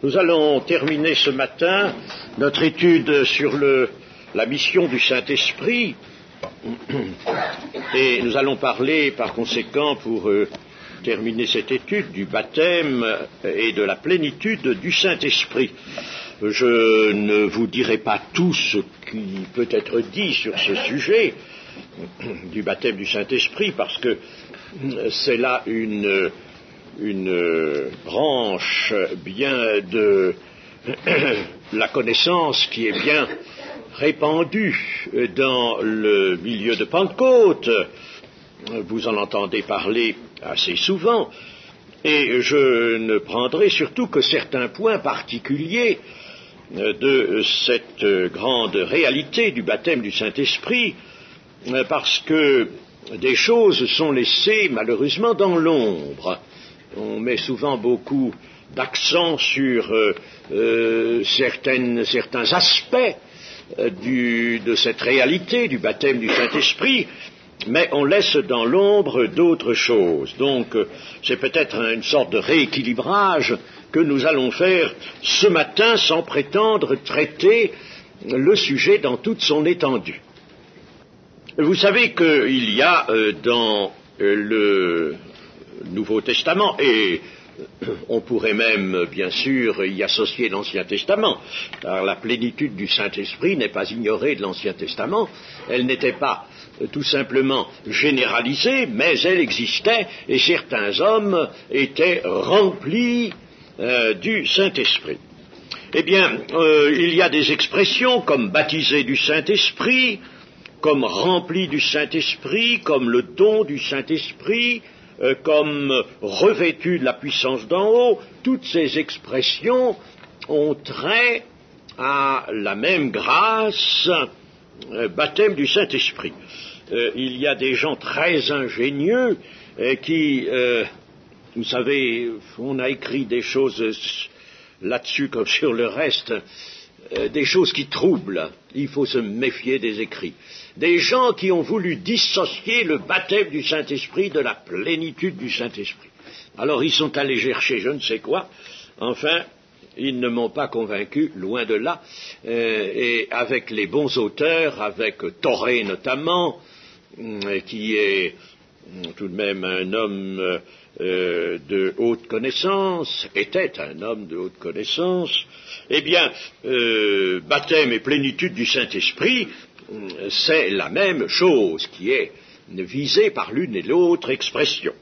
Nous allons terminer ce matin notre étude sur la mission du Saint-Esprit et nous allons parler par conséquent pour terminer cette étude du baptême et de la plénitude du Saint-Esprit. Je ne vous dirai pas tout ce qui peut être dit sur ce sujet du baptême du Saint-Esprit parce que c'est là une branche bien de la connaissance qui est bien répandue dans le milieu de Pentecôte. Vous en entendez parler assez souvent, et je ne prendrai surtout que certains points particuliers de cette grande réalité du baptême du Saint-Esprit, parce que des choses sont laissées malheureusement dans l'ombre. On met souvent beaucoup d'accent sur certains aspects de cette réalité du baptême du Saint-Esprit, mais on laisse dans l'ombre d'autres choses. Donc c'est peut-être une sorte de rééquilibrage que nous allons faire ce matin sans prétendre traiter le sujet dans toute son étendue. Vous savez qu'il y a dans le Nouveau Testament, et on pourrait même, bien sûr, y associer l'Ancien Testament, car la plénitude du Saint-Esprit n'est pas ignorée de l'Ancien Testament, elle n'était pas tout simplement généralisée, mais elle existait, et certains hommes étaient remplis du Saint-Esprit. Eh bien, il y a des expressions comme baptisé du Saint-Esprit, comme rempli du Saint-Esprit, comme le don du Saint-Esprit, comme revêtu de la puissance d'en haut. Toutes ces expressions ont trait à la même grâce, baptême du Saint-Esprit. Il y a des gens très ingénieux qui, vous savez, on a écrit des choses là-dessus comme sur le reste, des choses qui troublent. Il faut se méfier des écrits. Des gens qui ont voulu dissocier le baptême du Saint-Esprit de la plénitude du Saint-Esprit. Alors ils sont allés chercher je ne sais quoi, enfin, ils ne m'ont pas convaincu, loin de là, et avec les bons auteurs, avec Torré notamment, qui est tout de même un homme de haute connaissance, était un homme de haute connaissance, eh bien, baptême et plénitude du Saint-Esprit, c'est la même chose qui est visée par l'une et l'autre expression.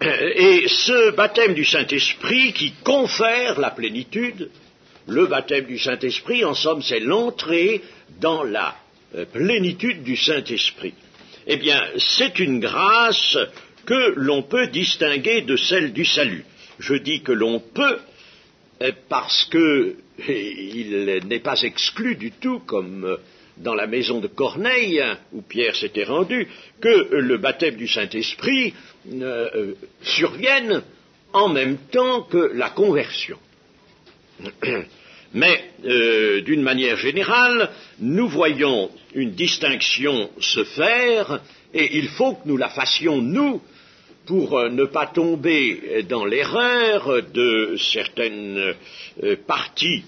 Et ce baptême du Saint-Esprit qui confère la plénitude, le baptême du Saint-Esprit, en somme, c'est l'entrée dans la plénitude du Saint-Esprit. Eh bien, c'est une grâce que l'on peut distinguer de celle du salut. Je dis que l'on peut parce que il n'est pas exclu du tout, comme dans la maison de Corneille, où Pierre s'était rendu, que le baptême du Saint-Esprit survienne en même temps que la conversion. Mais, d'une manière générale, nous voyons une distinction se faire, et il faut que nous la fassions, nous, pour ne pas tomber dans l'erreur de certaines parties,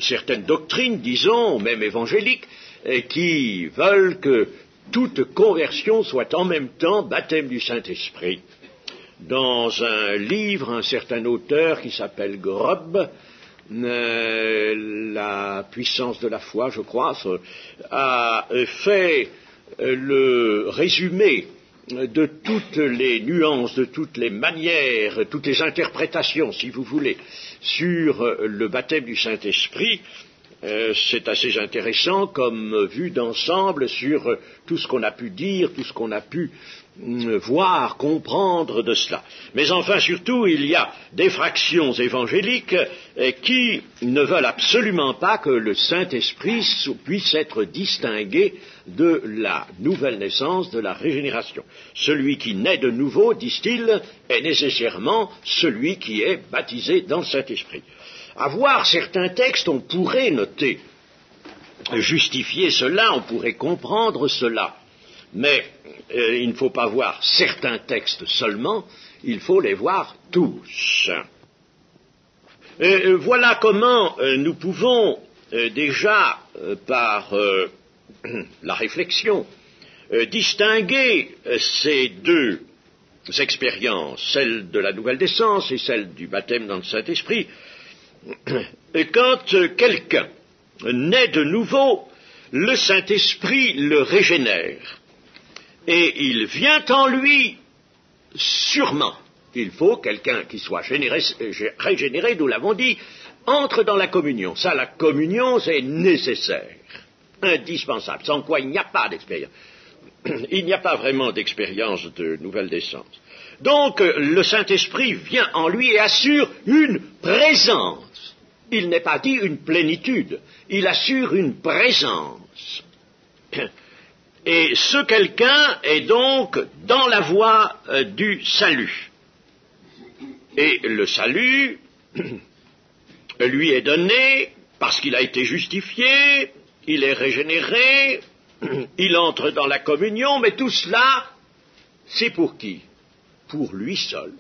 certaines doctrines, disons, même évangéliques, qui veulent que toute conversion soit en même temps baptême du Saint-Esprit. Dans un livre, un certain auteur qui s'appelle Grubb, La puissance de la foi, je crois, a fait le résumé de toutes les nuances, de toutes les manières, toutes les interprétations, si vous voulez, sur le baptême du Saint-Esprit. C'est assez intéressant comme vue d'ensemble sur tout ce qu'on a pu dire, tout ce qu'on a pu voir, comprendre de cela. Mais enfin, surtout, il y a des fractions évangéliques qui ne veulent absolument pas que le Saint-Esprit puisse être distingué de la nouvelle naissance, de la régénération. Celui qui naît de nouveau, disent-ils, est nécessairement celui qui est baptisé dans le Saint-Esprit. À voir certains textes, on pourrait noter, justifier cela, on pourrait comprendre cela. Mais il ne faut pas voir certains textes seulement, il faut les voir tous. Voilà comment nous pouvons déjà, par la réflexion, distinguer ces deux expériences, celle de la nouvelle naissance et celle du baptême dans le Saint-Esprit. Quand quelqu'un naît de nouveau, le Saint-Esprit le régénère. Et il vient en lui sûrement. Il faut quelqu'un qui soit régénéré, nous l'avons dit, entre dans la communion. Ça, la communion, c'est nécessaire, indispensable, sans quoi il n'y a pas d'expérience. Il n'y a pas vraiment d'expérience de nouvelle naissance. Donc, le Saint-Esprit vient en lui et assure une présence. Il n'est pas dit une plénitude, il assure une présence. Et ce quelqu'un est donc dans la voie du salut. Et le salut lui est donné parce qu'il a été justifié, il est régénéré, il entre dans la communion, mais tout cela, c'est pour qui? Pour lui seul,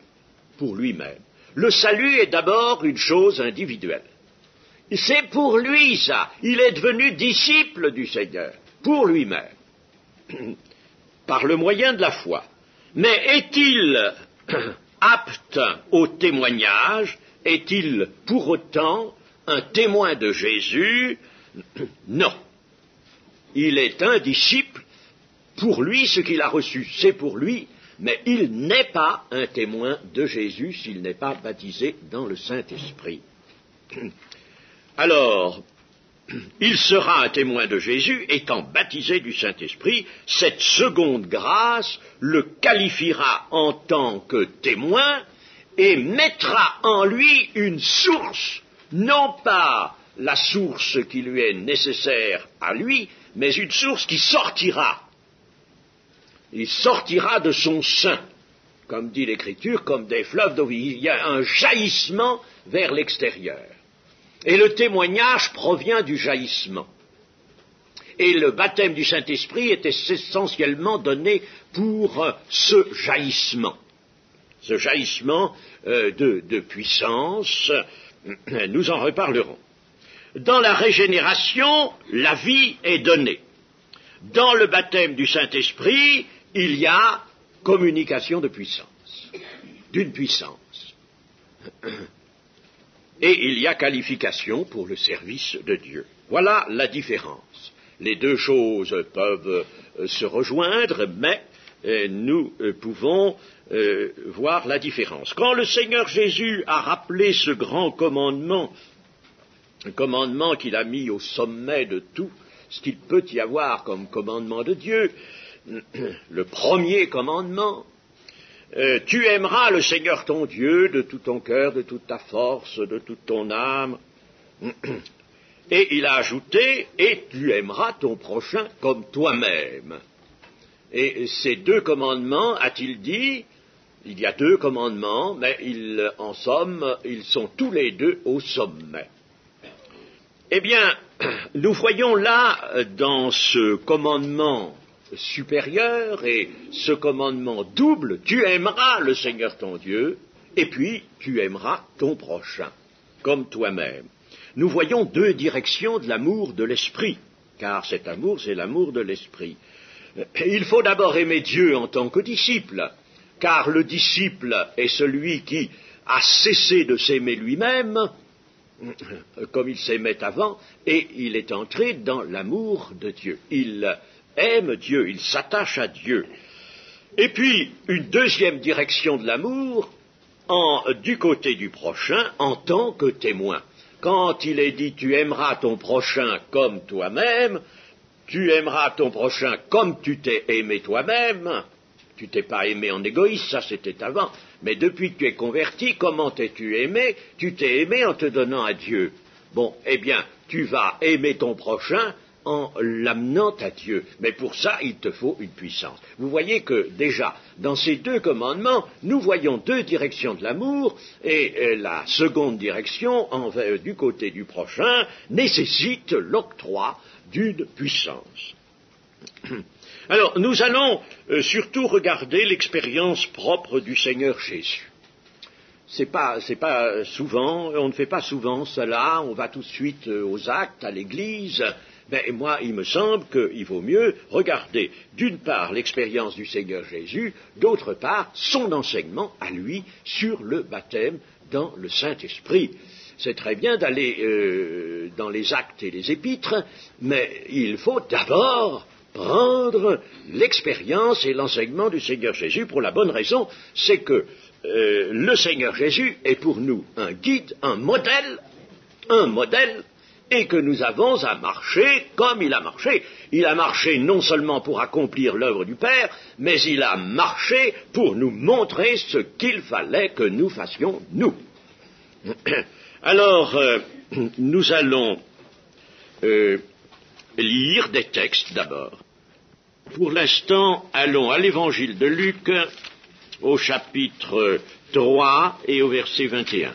pour lui-même. Le salut est d'abord une chose individuelle. C'est pour lui ça. Il est devenu disciple du Seigneur, pour lui-même, par le moyen de la foi. Mais est-il apte au témoignage? Est-il pour autant un témoin de Jésus? Non. Il est un disciple, pour lui ce qu'il a reçu, c'est pour lui, mais il n'est pas un témoin de Jésus s'il n'est pas baptisé dans le Saint-Esprit. Alors, il sera un témoin de Jésus, étant baptisé du Saint-Esprit. Cette seconde grâce le qualifiera en tant que témoin et mettra en lui une source, non pas la source qui lui est nécessaire à lui, mais une source qui sortira. Il sortira de son sein, comme dit l'Écriture, comme des fleuves d'eau. Il y a un jaillissement vers l'extérieur. Et le témoignage provient du jaillissement. Et le baptême du Saint-Esprit était essentiellement donné pour ce jaillissement de puissance. Nous en reparlerons. Dans la régénération, la vie est donnée. Dans le baptême du Saint-Esprit, il y a communication de puissance, d'une puissance. Et il y a qualification pour le service de Dieu. Voilà la différence. Les deux choses peuvent se rejoindre, mais nous pouvons voir la différence. Quand le Seigneur Jésus a rappelé ce grand commandement, un commandement qu'il a mis au sommet de tout ce qu'il peut y avoir comme commandement de Dieu, le premier commandement, tu aimeras le Seigneur ton Dieu de tout ton cœur, de toute ta force, de toute ton âme. Et il a ajouté, et tu aimeras ton prochain comme toi-même. Et ces deux commandements, a-t-il dit, il y a deux commandements, mais en somme, ils sont tous les deux au sommet. Eh bien, nous voyons là, dans ce commandement supérieur et ce commandement double, tu aimeras le Seigneur ton Dieu, et puis tu aimeras ton prochain, comme toi-même. Nous voyons deux directions de l'amour de l'esprit, car cet amour, c'est l'amour de l'esprit. Il faut d'abord aimer Dieu en tant que disciple, car le disciple est celui qui a cessé de s'aimer lui-même, comme il s'aimait avant, et il est entré dans l'amour de Dieu. Il aime Dieu, il s'attache à Dieu. Et puis, une deuxième direction de l'amour, du côté du prochain, en tant que témoin. Quand il est dit « tu aimeras ton prochain comme toi-même », tu aimeras ton prochain comme tu t'es aimé toi-même. Tu t'es pas aimé en égoïste, ça c'était avant. Mais depuis que tu es converti, comment t'es-tu aimé? Tu t'es aimé en te donnant à Dieu. Bon, eh bien, tu vas aimer ton prochain en l'amenant à Dieu. Mais pour ça, il te faut une puissance. Vous voyez que déjà, dans ces deux commandements, nous voyons deux directions de l'amour, et la seconde direction, du côté du prochain, nécessite l'octroi d'une puissance. Alors, nous allons surtout regarder l'expérience propre du Seigneur Jésus. c'est pas souvent, on ne fait pas souvent cela, on va tout de suite aux actes, à l'église. Mais moi, il me semble qu'il vaut mieux regarder, d'une part, l'expérience du Seigneur Jésus, d'autre part, son enseignement à lui sur le baptême dans le Saint-Esprit. C'est très bien d'aller dans les actes et les épîtres, mais il faut d'abord prendre l'expérience et l'enseignement du Seigneur Jésus pour la bonne raison, c'est que le Seigneur Jésus est pour nous un guide, un modèle, et que nous avons à marcher comme il a marché. Il a marché non seulement pour accomplir l'œuvre du Père, mais il a marché pour nous montrer ce qu'il fallait que nous fassions nous. Alors, nous allons lire des textes d'abord. Pour l'instant, allons à l'évangile de Luc, au chapitre 3 et au verset 21.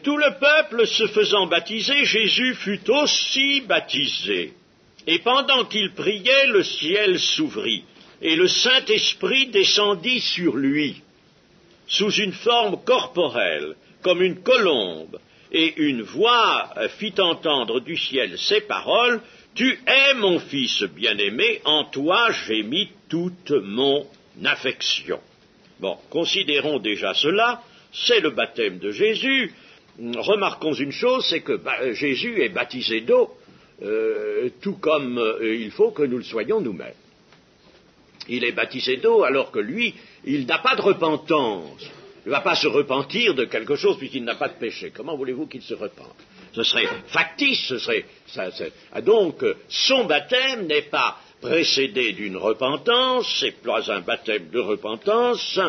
Tout le peuple se faisant baptiser, Jésus fut aussi baptisé. Et pendant qu'il priait, le ciel s'ouvrit, et le Saint-Esprit descendit sur lui, sous une forme corporelle, comme une colombe, et une voix fit entendre du ciel ces paroles, « Tu es mon fils bien-aimé, en toi j'ai mis toute mon affection. » Bon, considérons déjà cela, c'est le baptême de Jésus. Remarquons une chose, c'est que Jésus est baptisé d'eau, tout comme il faut que nous le soyons nous-mêmes. Il est baptisé d'eau alors que lui, il n'a pas de repentance. Il ne va pas se repentir de quelque chose puisqu'il n'a pas de péché. Comment voulez-vous qu'il se repente? Ce serait factice, donc son baptême n'est pas précédé d'une repentance, c'est pas un baptême de repentance,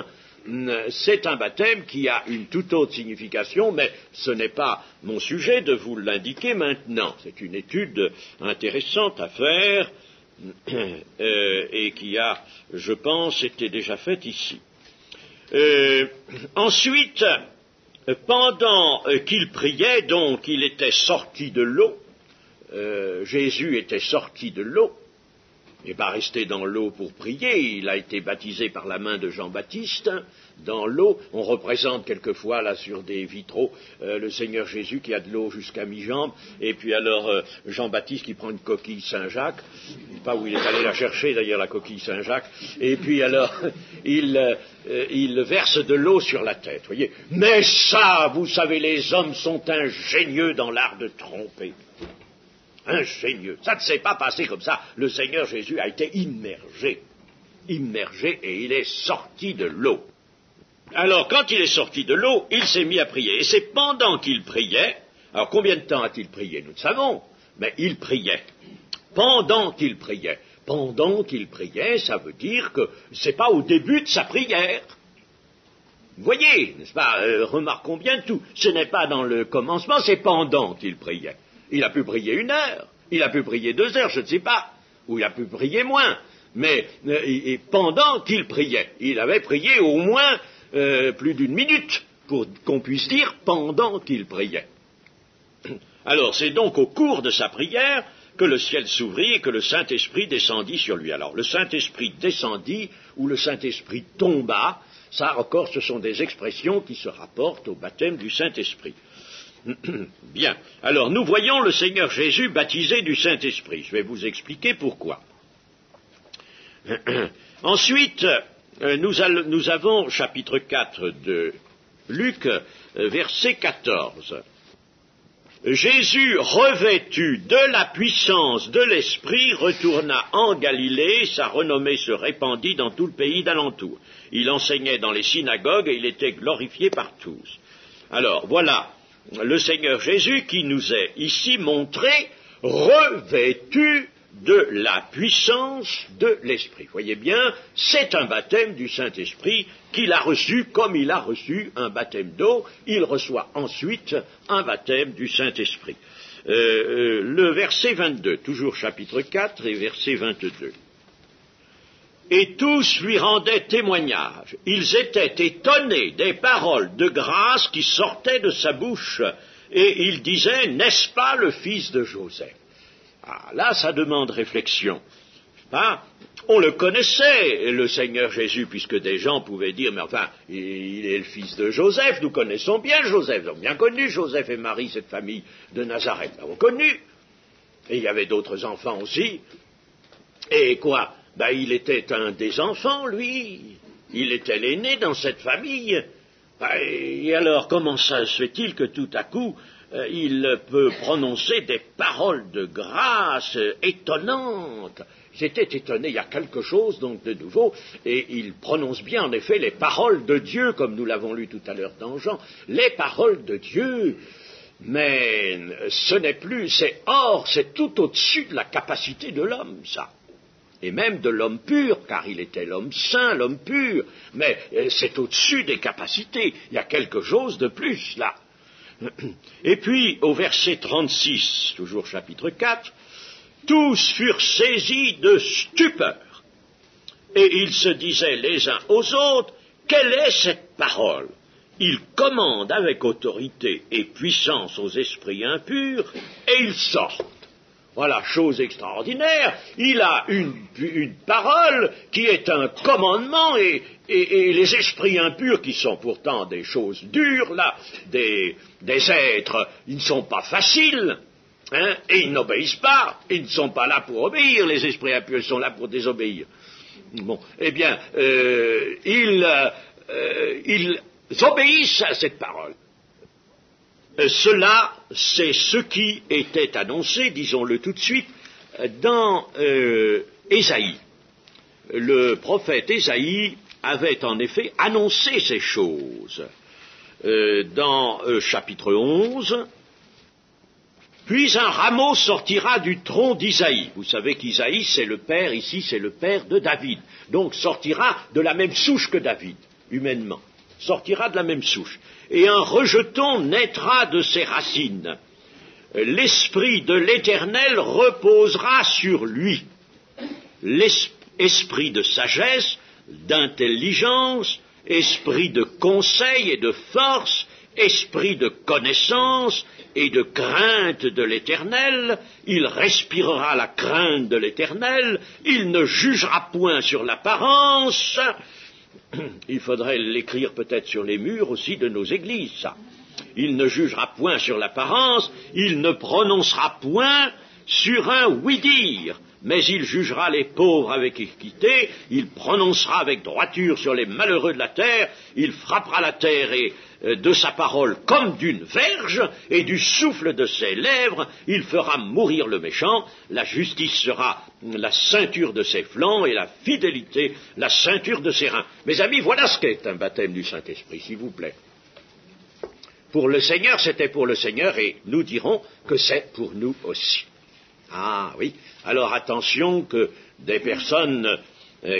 c'est un baptême qui a une toute autre signification, mais ce n'est pas mon sujet de vous l'indiquer maintenant. C'est une étude intéressante à faire et qui a, je pense, été déjà faite ici. Ensuite, pendant qu'il priait, donc il était sorti de l'eau, Jésus était sorti de l'eau, il n'est pas resté dans l'eau pour prier, il a été baptisé par la main de Jean-Baptiste dans l'eau. On représente quelquefois là sur des vitraux le Seigneur Jésus qui a de l'eau jusqu'à mi-jambe, et puis alors Jean-Baptiste qui prend une coquille Saint-Jacques, pas où il est allé la chercher d'ailleurs la coquille Saint-Jacques, et puis alors il verse de l'eau sur la tête, voyez. Mais ça, vous savez, les hommes sont ingénieux dans l'art de tromper. Ingénieux. Ça ne s'est pas passé comme ça. Le Seigneur Jésus a été immergé, et il est sorti de l'eau. Alors, quand il est sorti de l'eau, il s'est mis à prier. Et c'est pendant qu'il priait, alors combien de temps a-t-il prié? Nous le savons, mais il priait. Pendant qu'il priait. Pendant qu'il priait, ça veut dire que c'est pas au début de sa prière. Vous voyez, n'est-ce pas? Remarquons bien tout. Ce n'est pas dans le commencement, c'est pendant qu'il priait. Il a pu prier 1 heure, il a pu prier 2 heures, je ne sais pas, ou il a pu prier moins, mais pendant qu'il priait, il avait prié au moins plus d'1 minute, pour qu'on puisse dire pendant qu'il priait. Alors c'est donc au cours de sa prière que le ciel s'ouvrit et que le Saint-Esprit descendit sur lui. Alors le Saint-Esprit descendit ou le Saint-Esprit tomba, ça encore ce sont des expressions qui se rapportent au baptême du Saint-Esprit. Bien. Alors, nous voyons le Seigneur Jésus baptisé du Saint-Esprit. Je vais vous expliquer pourquoi. Ensuite, nous avons chapitre 4 de Luc, verset 14. Jésus, revêtu de la puissance de l'Esprit, retourna en Galilée, sa renommée se répandit dans tout le pays d'alentour. Il enseignait dans les synagogues et il était glorifié par tous. Alors, voilà le Seigneur Jésus qui nous est ici montré revêtu de la puissance de l'Esprit. Vous voyez bien, c'est un baptême du Saint-Esprit qu'il a reçu comme il a reçu un baptême d'eau. Il reçoit ensuite un baptême du Saint-Esprit. Le verset 22, toujours chapitre 4 et verset 22. Et tous lui rendaient témoignage. Ils étaient étonnés des paroles de grâce qui sortaient de sa bouche. Et ils disaient, n'est-ce pas le fils de Joseph? Ah, là, ça demande réflexion. Hein? On le connaissait, le Seigneur Jésus, puisque des gens pouvaient dire, mais enfin, il est le fils de Joseph, nous connaissons bien Joseph, nous avons bien connu Joseph et Marie, cette famille de Nazareth, nous l'avons connu. Et il y avait d'autres enfants aussi. Et quoi? Ben, il était un des enfants, lui. Il était l'aîné dans cette famille. Et alors, comment ça se fait-il que tout à coup, il peut prononcer des paroles de grâce étonnantes? J'étais étonné, il y a quelque chose donc de nouveau, et il prononce bien en effet les paroles de Dieu, comme nous l'avons lu tout à l'heure dans Jean, les paroles de Dieu. Mais ce n'est plus, c'est tout au-dessus de la capacité de l'homme, ça. Et même de l'homme pur, car il était l'homme saint, l'homme pur, mais c'est au-dessus des capacités, il y a quelque chose de plus là. Et puis, au verset 36, toujours chapitre 4, tous furent saisis de stupeur, et ils se disaient les uns aux autres, quelle est cette parole? Il commande avec autorité et puissance aux esprits impurs, et ils sortent. Voilà, chose extraordinaire, il a une parole qui est un commandement, et les esprits impurs, qui sont pourtant des choses dures, là, des êtres, ils ne sont pas faciles, hein, et ils n'obéissent pas, ils ne sont pas là pour obéir, les esprits impurs, ils sont là pour désobéir. Bon, eh bien, ils obéissent à cette parole. Cela, c'est ce qui était annoncé, disons-le tout de suite, dans Ésaïe. Le prophète Ésaïe avait en effet annoncé ces choses. Dans chapitre 11, puis un rameau sortira du tronc d'Isaïe. Vous savez qu'Isaïe, c'est le père, ici, c'est le père de David. Donc sortira de la même souche que David, humainement. Sortira de la même souche. Et un rejeton naîtra de ses racines. L'esprit de l'Éternel reposera sur lui. L'esprit de sagesse, d'intelligence, esprit de conseil et de force, esprit de connaissance et de crainte de l'Éternel. Il respirera la crainte de l'Éternel. Il ne jugera point sur l'apparence. Il faudrait l'écrire peut-être sur les murs aussi de nos églises, ça. Il ne jugera point sur l'apparence, il ne prononcera point sur un oui-dire, mais il jugera les pauvres avec équité, il prononcera avec droiture sur les malheureux de la terre, il frappera la terre de sa parole comme d'une verge, et du souffle de ses lèvres, il fera mourir le méchant, la justice sera la ceinture de ses flancs, et la fidélité la ceinture de ses reins. Mes amis, voilà ce qu'est un baptême du Saint-Esprit, s'il vous plaît. Pour le Seigneur, c'était pour le Seigneur, et nous dirons que c'est pour nous aussi. Ah oui, alors attention que des personnes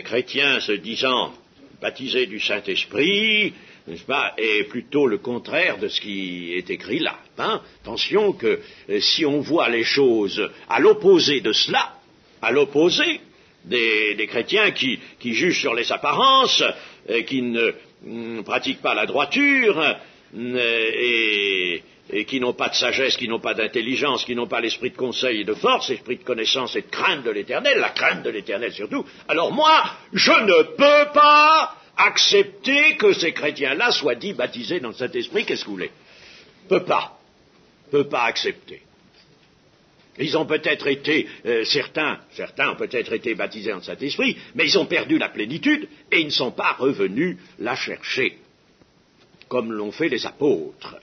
chrétiens se disant baptisés du Saint-Esprit, n'est-ce pas, est plutôt le contraire de ce qui est écrit là. Hein. Attention que si on voit les choses à l'opposé de cela, à l'opposé des chrétiens qui jugent sur les apparences, qui ne pratiquent pas la droiture, et qui n'ont pas de sagesse, qui n'ont pas d'intelligence, qui n'ont pas l'esprit de conseil et de force, l'esprit de connaissance et de crainte de l'Éternel, la crainte de l'Éternel surtout, alors moi, je ne peux pas accepter que ces chrétiens-là soient dits baptisés dans le Saint-Esprit, qu'est-ce que vous voulez? Peut pas accepter. Ils ont peut-être été, certains ont peut-être été baptisés dans le Saint-Esprit, mais ils ont perdu la plénitude et ils ne sont pas revenus la chercher, comme l'ont fait les apôtres.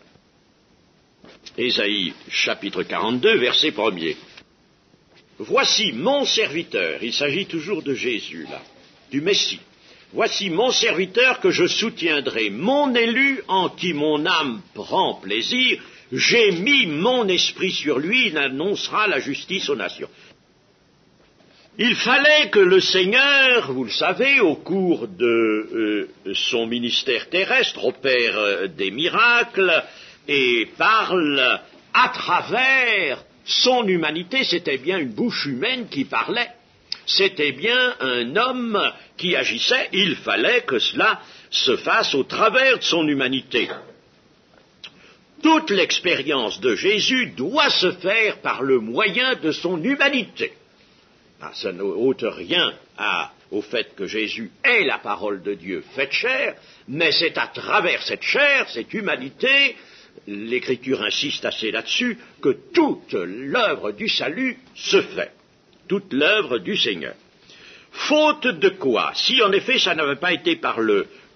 Ésaïe, chapitre 42, verset 1er. Voici mon serviteur, il s'agit toujours de Jésus, là, du Messie. Voici mon serviteur que je soutiendrai, mon élu en qui mon âme prend plaisir. J'ai mis mon esprit sur lui, il annoncera la justice aux nations. Il fallait que le Seigneur, vous le savez, au cours de son ministère terrestre, opère des miracles et parle à travers son humanité. C'était bien une bouche humaine qui parlait. C'était bien un homme qui agissait. Il fallait que cela se fasse au travers de son humanité. Toute l'expérience de Jésus doit se faire par le moyen de son humanité. Ah, ça n'ôte rien au fait que Jésus est la parole de Dieu faite chair, mais c'est à travers cette chair, cette humanité, l'Écriture insiste assez là-dessus, que toute l'œuvre du salut se fait, toute l'œuvre du Seigneur. Faute de quoi? Si en effet ça n'avait pas été par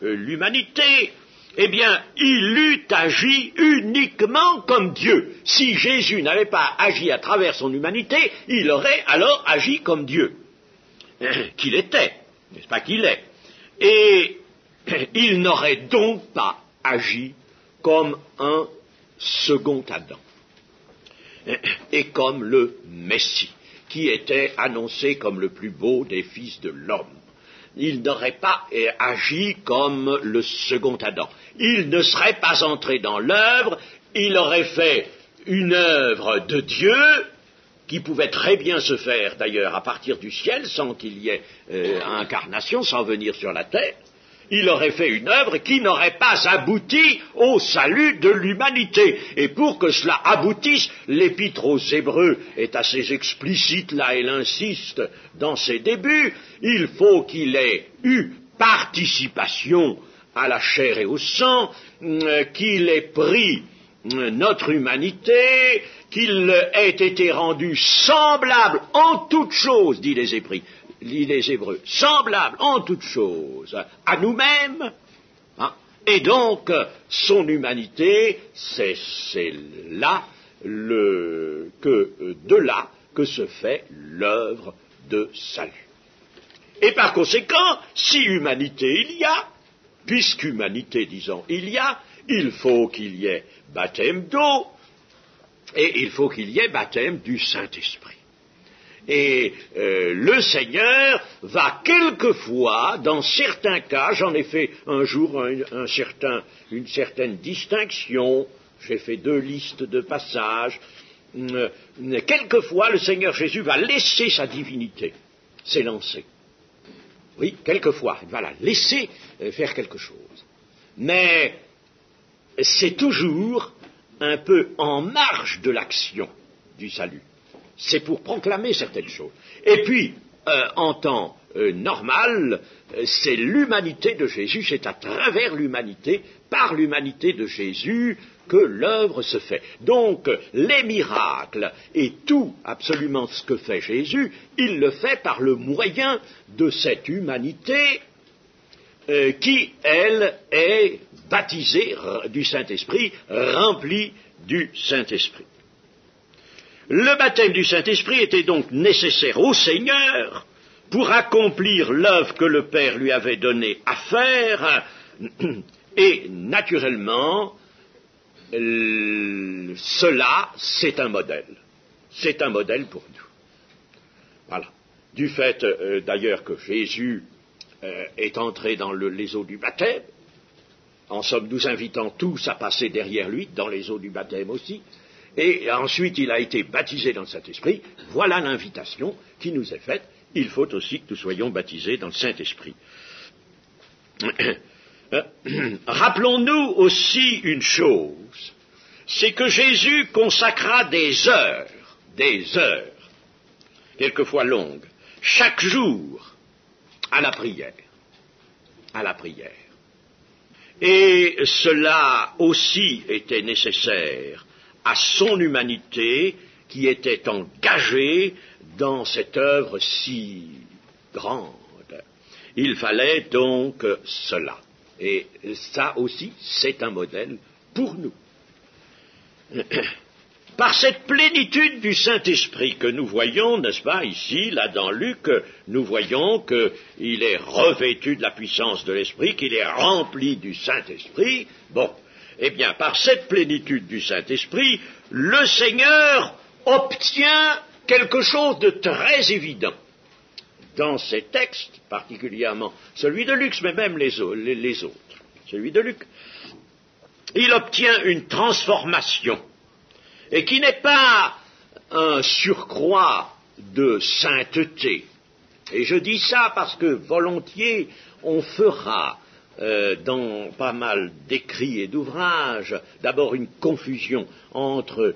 l'humanité, eh bien, il eût agi uniquement comme Dieu. Si Jésus n'avait pas agi à travers son humanité, il aurait alors agi comme Dieu, qu'il était, n'est-ce pas qu'il est. Et il n'aurait donc pas agi comme un second Adam, et comme le Messie, qui était annoncé comme le plus beau des fils de l'homme. Il n'aurait pas agi comme le second Adam. Il ne serait pas entré dans l'œuvre, il aurait fait une œuvre de Dieu, qui pouvait très bien se faire d'ailleurs à partir du ciel, sans qu'il y ait incarnation, sans venir sur la terre. Il aurait fait une œuvre qui n'aurait pas abouti au salut de l'humanité. Et pour que cela aboutisse, l'Épître aux Hébreux est assez explicite, là elle insiste dans ses débuts, il faut qu'il ait eu participation à la chair et au sang, qu'il ait pris notre humanité, qu'il ait été rendu semblable en toutes choses, dit les Hébreux, semblable en toutes choses à nous-mêmes, hein, et donc son humanité, c'est là de là que se fait l'œuvre de salut. Et par conséquent, si humanité il y a, puisqu'humanité, disons, il faut qu'il y ait baptême d'eau, et il faut qu'il y ait baptême du Saint-Esprit. Et le Seigneur va quelquefois, dans certains cas, j'en ai fait un jour une certaine distinction, j'ai fait 2 listes de passages, quelquefois le Seigneur Jésus va laisser sa divinité s'élancer. Oui, quelquefois, il va la laisser faire quelque chose. Mais c'est toujours un peu en marge de l'action du salut. C'est pour proclamer certaines choses. Et puis, en temps normal, c'est l'humanité de Jésus, c'est à travers l'humanité, par l'humanité de Jésus, que l'œuvre se fait. Donc, les miracles et tout, absolument ce que fait Jésus, il le fait par le moyen de cette humanité qui, elle, est baptisée du Saint-Esprit, remplie du Saint-Esprit. Le baptême du Saint-Esprit était donc nécessaire au Seigneur pour accomplir l'œuvre que le Père lui avait donnée à faire, et naturellement, cela, c'est un modèle. C'est un modèle pour nous. Voilà. Du fait, d'ailleurs, que Jésus est entré dans les eaux du baptême, en somme, nous invitant tous à passer derrière lui, dans les eaux du baptême aussi, et ensuite il a été baptisé dans le Saint-Esprit, voilà l'invitation qui nous est faite, il faut aussi que nous soyons baptisés dans le Saint-Esprit. Rappelons-nous aussi une chose, c'est que Jésus consacra des heures, quelquefois longues, chaque jour, à la prière. Et cela aussi était nécessaire à son humanité qui était engagée dans cette œuvre si grande. Il fallait donc cela. Et ça aussi, c'est un modèle pour nous. Par cette plénitude du Saint-Esprit que nous voyons, n'est-ce pas, ici, là dans Luc, nous voyons qu'il est revêtu de la puissance de l'Esprit, qu'il est rempli du Saint-Esprit. Bon, eh bien, par cette plénitude du Saint-Esprit, le Seigneur obtient quelque chose de très évident. Dans ces textes, particulièrement celui de Luc, mais même les autres, celui de Luc, il obtient une transformation, et qui n'est pas un surcroît de sainteté. Et je dis ça parce que volontiers on fera dans pas mal d'écrits et d'ouvrages d'abord une confusion entre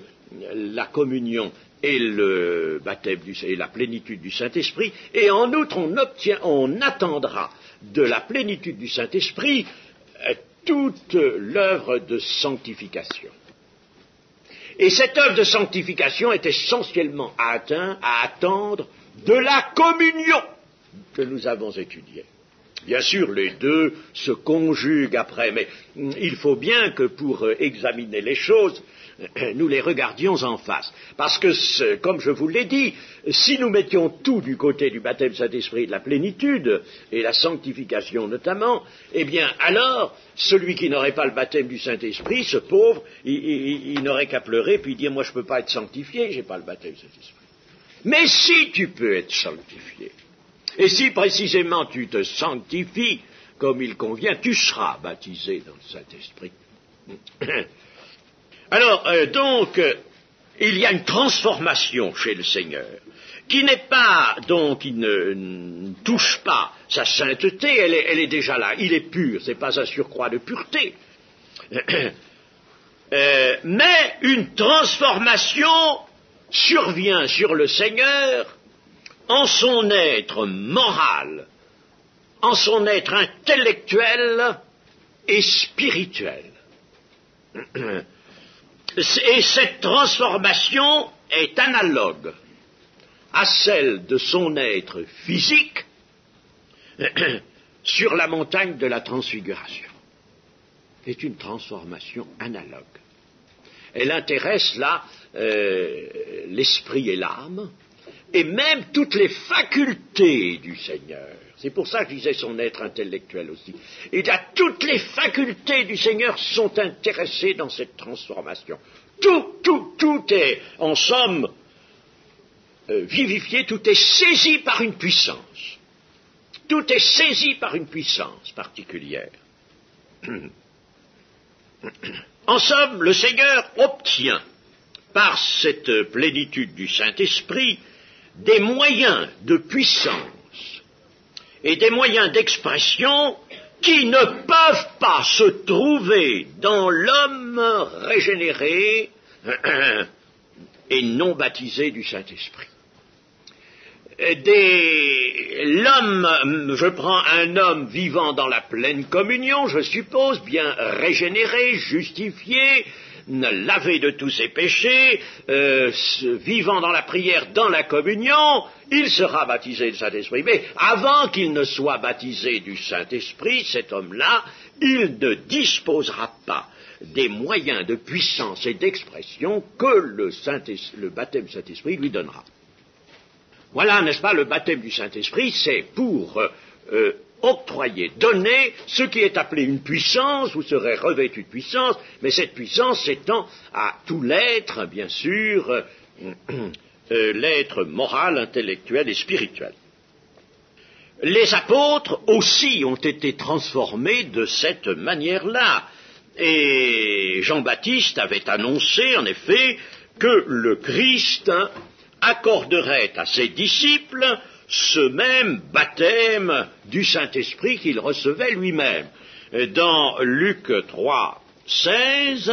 la communion et le baptême et la plénitude du Saint-Esprit, et en outre on attendra de la plénitude du Saint-Esprit toute l'œuvre de sanctification. Et cette œuvre de sanctification est essentiellement à attendre de la communion que nous avons étudiée. Bien sûr, les deux se conjuguent après, mais il faut bien que pour examiner les choses, nous les regardions en face. Parce que, comme je vous l'ai dit, si nous mettions tout du côté du baptême du Saint-Esprit et de la plénitude, et la sanctification notamment, eh bien alors, celui qui n'aurait pas le baptême du Saint-Esprit, ce pauvre, il n'aurait qu'à pleurer puis dire « moi je ne peux pas être sanctifié, je n'ai pas le baptême du Saint-Esprit ». Mais si tu peux être sanctifié, et si précisément tu te sanctifies comme il convient, tu seras baptisé dans le Saint-Esprit. Alors, donc, il y a une transformation chez le Seigneur, qui n'est pas, donc, qui ne touche pas sa sainteté, elle est déjà là, il est pur, c'est pas un surcroît de pureté. Mais une transformation survient sur le Seigneur en son être moral, en son être intellectuel et spirituel. Et cette transformation est analogue à celle de son être physique sur la montagne de la transfiguration. C'est une transformation analogue. Elle intéresse là l'esprit et l'âme, et même toutes les facultés du Seigneur. C'est pour ça que je disais son être intellectuel aussi. Et là, toutes les facultés du Seigneur sont intéressées dans cette transformation. Tout est, en somme, vivifié, tout est saisi par une puissance. Tout est saisi par une puissance particulière. En somme, le Seigneur obtient, par cette plénitude du Saint-Esprit, des moyens de puissance et des moyens d'expression qui ne peuvent pas se trouver dans l'homme régénéré et non baptisé du Saint-Esprit. Je prends un homme vivant dans la pleine communion, je suppose, bien régénéré, justifié, lavé de tous ses péchés, vivant dans la prière, dans la communion, il sera baptisé du Saint-Esprit. Mais avant qu'il ne soit baptisé du Saint-Esprit, cet homme-là, il ne disposera pas des moyens de puissance et d'expression que le baptême du Saint-Esprit lui donnera. Voilà, n'est-ce pas, le baptême du Saint-Esprit, c'est pour octroyer, donner ce qui est appelé une puissance, ou serait revêtu de puissance, mais cette puissance s'étend à tout l'être, bien sûr, l'être moral, intellectuel et spirituel. Les apôtres aussi ont été transformés de cette manière-là, et Jean-Baptiste avait annoncé, en effet, que le Christ accorderait à ses disciples ce même baptême du Saint-Esprit qu'il recevait lui-même. Dans Luc 3, 16,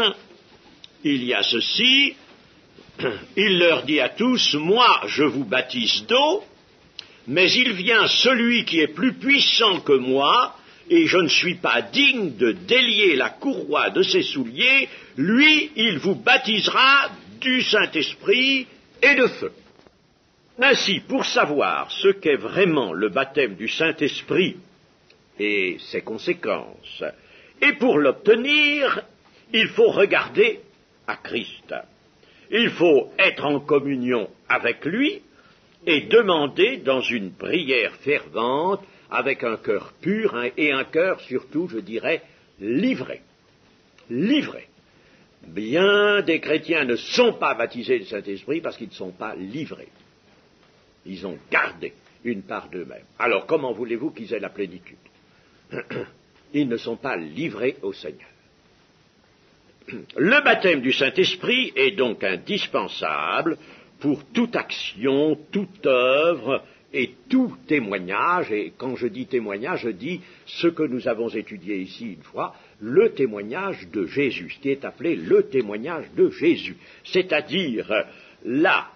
il y a ceci, il leur dit à tous, moi je vous baptise d'eau, mais il vient celui qui est plus puissant que moi, et je ne suis pas digne de délier la courroie de ses souliers, lui il vous baptisera du Saint-Esprit et de feu. Ainsi, pour savoir ce qu'est vraiment le baptême du Saint-Esprit et ses conséquences, et pour l'obtenir, il faut regarder à Christ. Il faut être en communion avec lui et demander dans une prière fervente, avec un cœur pur et un cœur surtout, je dirais, livré. Livré. Bien des chrétiens ne sont pas baptisés du Saint-Esprit parce qu'ils ne sont pas livrés. Ils ont gardé une part d'eux-mêmes. Alors comment voulez-vous qu'ils aient la plénitude? Ils ne sont pas livrés au Seigneur. Le baptême du Saint-Esprit est donc indispensable pour toute action, toute œuvre et tout témoignage. Et quand je dis témoignage, je dis ce que nous avons étudié ici une fois, le témoignage de Jésus, ce qui est appelé le témoignage de Jésus, c'est-à-dire la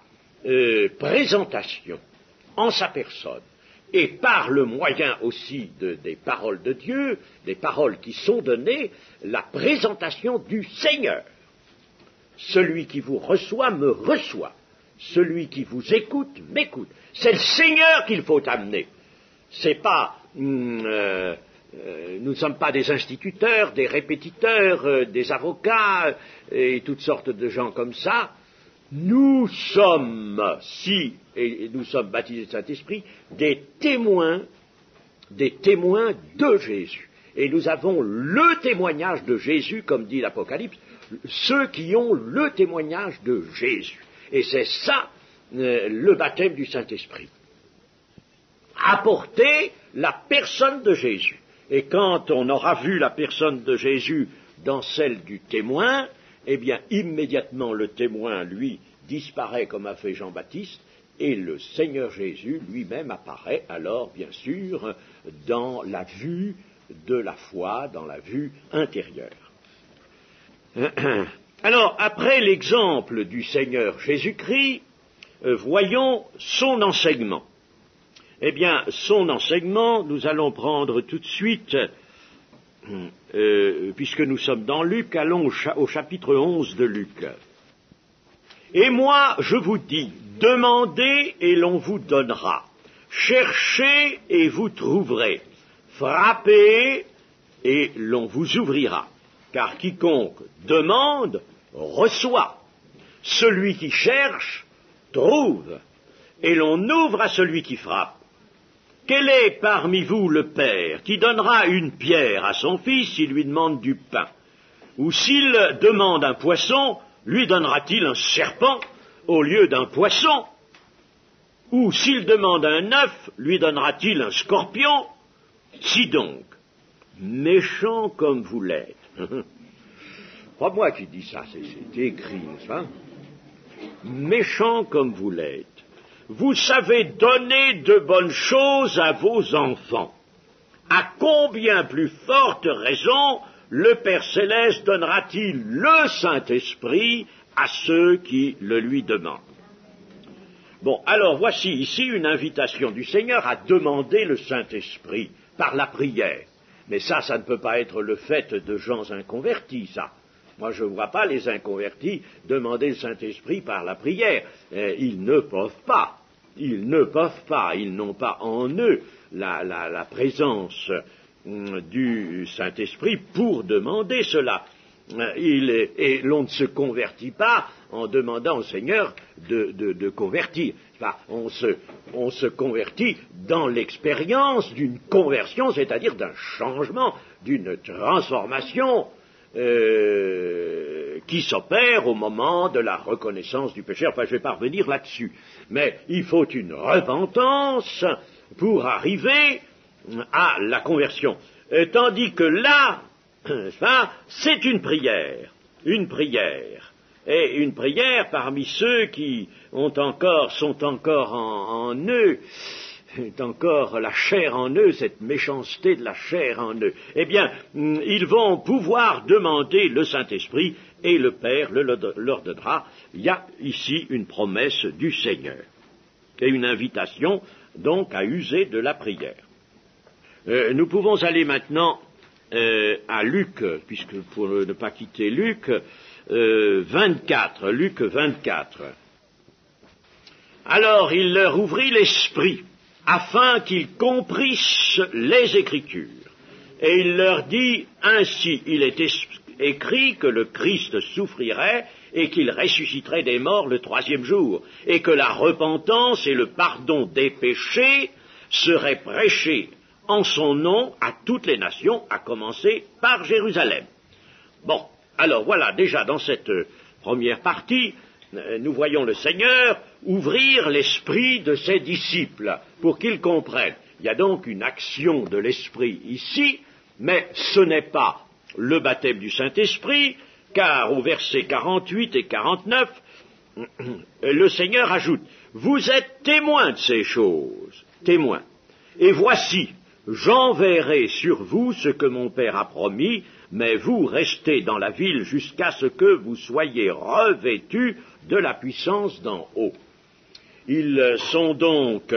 présentation en sa personne, et par le moyen aussi des paroles de Dieu, des paroles qui sont données, la présentation du Seigneur. Celui qui vous reçoit me reçoit, celui qui vous écoute m'écoute. C'est le Seigneur qu'il faut amener. C'est pas, nous ne sommes pas des instituteurs, des répétiteurs, des avocats et toutes sortes de gens comme ça. Nous sommes, et nous sommes baptisés du Saint-Esprit, des témoins de Jésus. Et nous avons le témoignage de Jésus, comme dit l'Apocalypse, ceux qui ont le témoignage de Jésus. Et c'est ça, le baptême du Saint-Esprit. Apporter la personne de Jésus. Et quand on aura vu la personne de Jésus dans celle du témoin, eh bien, immédiatement, le témoin, lui, disparaît comme a fait Jean-Baptiste, et le Seigneur Jésus lui-même apparaît alors, bien sûr, dans la vue de la foi, dans la vue intérieure. Alors, après l'exemple du Seigneur Jésus-Christ, voyons son enseignement. Eh bien, son enseignement, nous allons prendre tout de suite, puisque nous sommes dans Luc, allons au chapitre 11 de Luc. Et moi, je vous dis, demandez et l'on vous donnera. Cherchez et vous trouverez. Frappez et l'on vous ouvrira. Car quiconque demande, reçoit. Celui qui cherche, trouve. Et l'on ouvre à celui qui frappe. Quel est parmi vous le père qui donnera une pierre à son fils s'il lui demande du pain? Ou s'il demande un poisson, lui donnera-t-il un serpent au lieu d'un poisson? Ou s'il demande un œuf, lui donnera-t-il un scorpion? Si donc, méchant comme vous l'êtes, pas moi qui dis ça, c'est écrit, n'est-ce pas? Méchant comme vous l'êtes, vous savez donner de bonnes choses à vos enfants. À combien plus forte raison le Père Céleste donnera-t-il le Saint-Esprit à ceux qui le lui demandent? Bon, alors voici ici une invitation du Seigneur à demander le Saint-Esprit par la prière. Mais ça ne peut pas être le fait de gens inconvertis, ça. Moi, je ne vois pas les inconvertis demander le Saint-Esprit par la prière. Ils ne peuvent pas. Ils n'ont pas en eux la présence du Saint-Esprit pour demander cela. Et l'on ne se convertit pas en demandant au Seigneur de convertir. On se convertit dans l'expérience d'une conversion, c'est-à-dire d'un changement, d'une transformation qui s'opère au moment de la reconnaissance du péché. Enfin, je ne vais pas revenir là-dessus. Mais il faut une repentance pour arriver à la conversion. Tandis que là, c'est une prière. Et une prière parmi ceux qui sont encore en eux, est encore la chair en eux, cette méchanceté de la chair en eux. Eh bien, ils vont pouvoir demander le Saint-Esprit et le Père leur donnera. Il y a ici une promesse du Seigneur et une invitation donc à user de la prière. Nous pouvons aller maintenant à Luc, puisque pour ne pas quitter Luc, 24, Luc 24. Alors il leur ouvrit l'esprit, afin qu'ils comprissent les Écritures. Et il leur dit, ainsi il est écrit que le Christ souffrirait et qu'il ressusciterait des morts le 3e jour, et que la repentance et le pardon des péchés seraient prêchés en son nom à toutes les nations, à commencer par Jérusalem. Bon, alors voilà, déjà dans cette première partie, nous voyons le Seigneur ouvrir l'esprit de ses disciples pour qu'ils comprennent. Il y a donc une action de l'esprit ici, mais ce n'est pas le baptême du Saint-Esprit, car au verset 48 et 49, le Seigneur ajoute, « Vous êtes témoins de ces choses, témoins, et voici, j'enverrai sur vous ce que mon Père a promis, mais vous restez dans la ville jusqu'à ce que vous soyez revêtus de la puissance d'en haut. Ils sont donc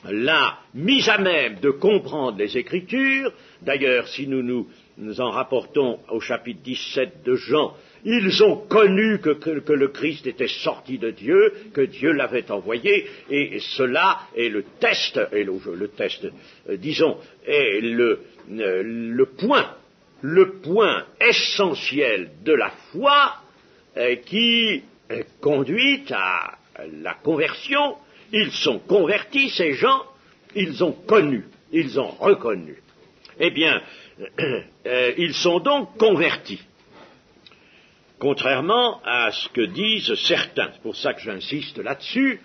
là mis à même de comprendre les Écritures. D'ailleurs, si nous en rapportons au chapitre 17 de Jean, ils ont connu que le Christ était sorti de Dieu, que Dieu l'avait envoyé, et cela est le test, est le point essentiel de la foi qui conduit à la conversion. Ils sont convertis, ces gens, ils ont connu, ils ont reconnu. Eh bien, ils sont donc convertis. Contrairement à ce que disent certains. C'est pour ça que j'insiste là-dessus.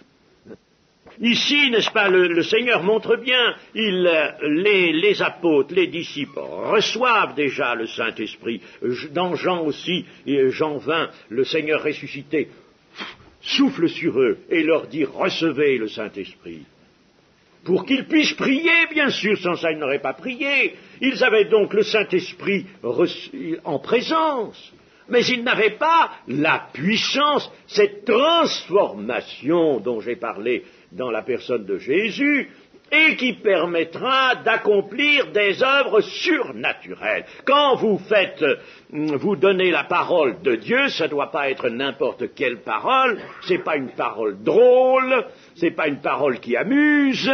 Ici, n'est-ce pas, le Seigneur montre bien, les apôtres, les disciples reçoivent déjà le Saint-Esprit. Dans Jean aussi, Jean 20, le Seigneur ressuscité souffle sur eux et leur dit « Recevez le Saint-Esprit ». Pour qu'ils puissent prier, bien sûr, sans ça ils n'auraient pas prié. Ils avaient donc le Saint-Esprit en présence. Mais ils n'avaient pas la puissance, cette transformation dont j'ai parlé dans la personne de Jésus, et qui permettra d'accomplir des œuvres surnaturelles. Quand vous donnez la parole de Dieu, ça ne doit pas être n'importe quelle parole, c'est pas une parole drôle, c'est pas une parole qui amuse,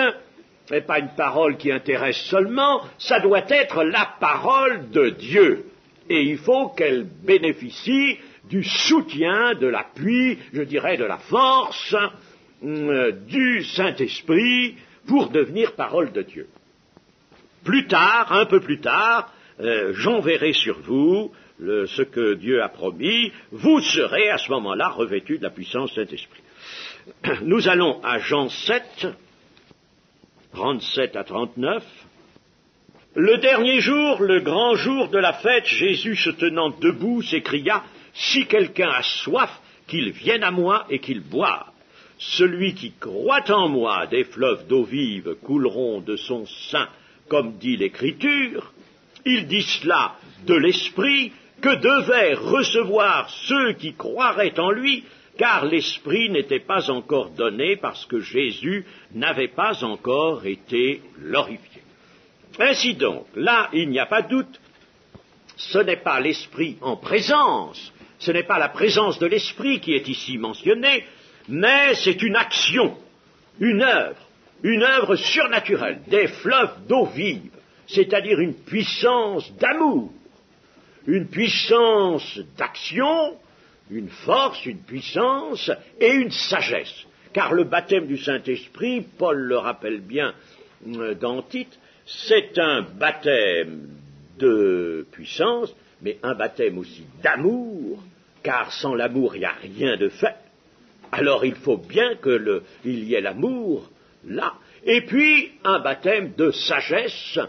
c'est pas une parole qui intéresse seulement, ça doit être la parole de Dieu. Et il faut qu'elle bénéficie du soutien, de l'appui, je dirais de la force du Saint-Esprit pour devenir parole de Dieu. Plus tard, un peu plus tard, j'enverrai sur vous ce que Dieu a promis, vous serez à ce moment-là revêtus de la puissance du Saint-Esprit. Nous allons à Jean 7, 37 à 39. Le dernier jour, le grand jour de la fête, Jésus se tenant debout s'écria « Si quelqu'un a soif, qu'il vienne à moi et qu'il boive. Celui qui croit en moi, des fleuves d'eau vive couleront de son sein, comme dit l'Écriture. » Il dit cela de l'Esprit que devaient recevoir ceux qui croiraient en lui, car l'Esprit n'était pas encore donné parce que Jésus n'avait pas encore été glorifié. Ainsi donc, là, il n'y a pas de doute, ce n'est pas l'Esprit en présence, ce n'est pas la présence de l'Esprit qui est ici mentionnée, mais c'est une action, une œuvre surnaturelle, des fleuves d'eau vive, c'est-à-dire une puissance d'amour, une puissance d'action, une force, une puissance et une sagesse. Car le baptême du Saint-Esprit, Paul le rappelle bien dans Tite, c'est un baptême de puissance, mais un baptême aussi d'amour, car sans l'amour, il n'y a rien de fait. Alors il faut bien qu'il y ait l'amour là. Et puis, un baptême de sagesse,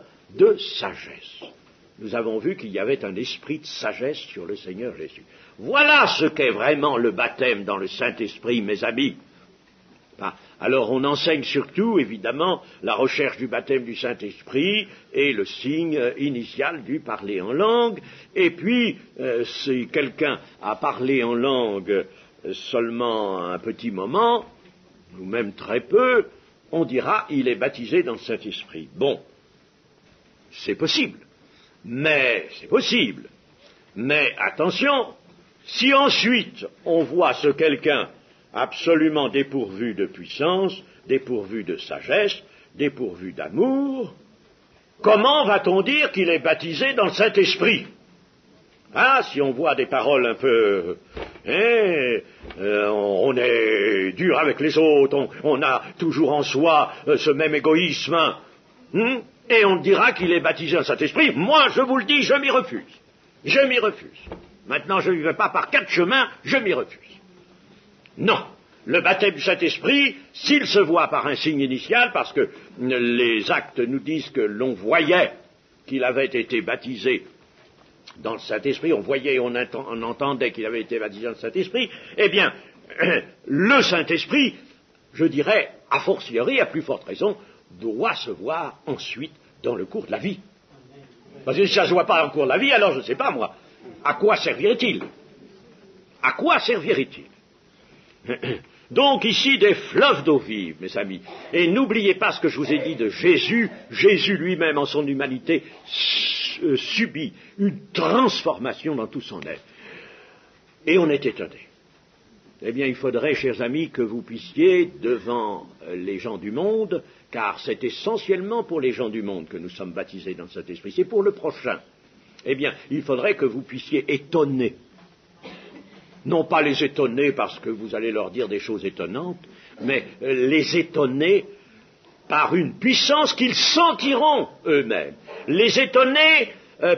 Nous avons vu qu'il y avait un esprit de sagesse sur le Seigneur Jésus. Voilà ce qu'est vraiment le baptême dans le Saint-Esprit, mes amis. Alors on enseigne surtout, évidemment, la recherche du baptême du Saint-Esprit et le signe initial du parler en langue. Et puis, si quelqu'un a parlé en langue seulement un petit moment, ou même très peu, on dira il est baptisé dans le Saint-Esprit. Bon, c'est possible. Mais attention, si ensuite on voit ce quelqu'un absolument dépourvu de puissance, dépourvu de sagesse, dépourvu d'amour, comment va-t-on dire qu'il est baptisé dans le Saint-Esprit? Si on voit des paroles un peu... on est dur avec les autres, on a toujours en soi ce même égoïsme, et on dira qu'il est baptisé dans le Saint-Esprit. Moi, je vous le dis, je m'y refuse. Je m'y refuse. Maintenant, je ne vais pas par 4 chemins, je m'y refuse. Non, le baptême du Saint-Esprit, s'il se voit par un signe initial, parce que les actes nous disent que l'on voyait qu'il avait été baptisé dans le Saint-Esprit, on voyait et on entendait qu'il avait été baptisé dans le Saint-Esprit, eh bien, le Saint-Esprit, je dirais, a fortiori, à plus forte raison, doit se voir ensuite dans le cours de la vie. Parce que si ça ne se voit pas en cours de la vie, alors je ne sais pas moi. À quoi servirait-il? À quoi servirait-il? Donc ici des fleuves d'eau vive, mes amis. Et n'oubliez pas ce que je vous ai dit de Jésus. Jésus lui-même, en son humanité, subit une transformation dans tout son être. Et on est étonné. Eh bien, il faudrait, chers amis, que vous puissiez, devant les gens du monde, car c'est essentiellement pour les gens du monde que nous sommes baptisés dans cet esprit, c'est pour le prochain. Eh bien, il faudrait que vous puissiez étonner. Non pas les étonner parce que vous allez leur dire des choses étonnantes, mais les étonner par une puissance qu'ils sentiront eux-mêmes. Les étonner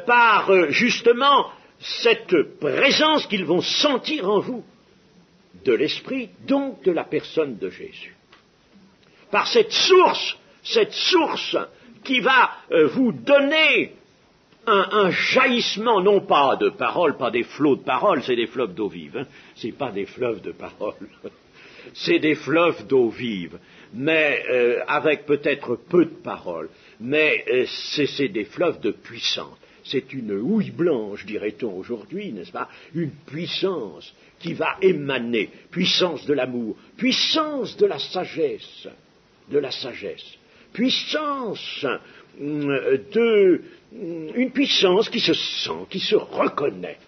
par, justement, cette présence qu'ils vont sentir en vous, de l'Esprit, donc de la personne de Jésus. Par cette source qui va vous donner un jaillissement, non pas de paroles, pas des flots de paroles, c'est des fleuves d'eau vive, hein. C'est pas des fleuves de paroles, c'est des fleuves d'eau vive, mais avec peut-être peu de paroles, mais c'est des fleuves de puissance. C'est une houille blanche, dirait-on aujourd'hui, n'est-ce pas? Une puissance qui va émaner, puissance de l'amour, puissance de la sagesse, puissance une puissance qui se sent, qui se reconnaît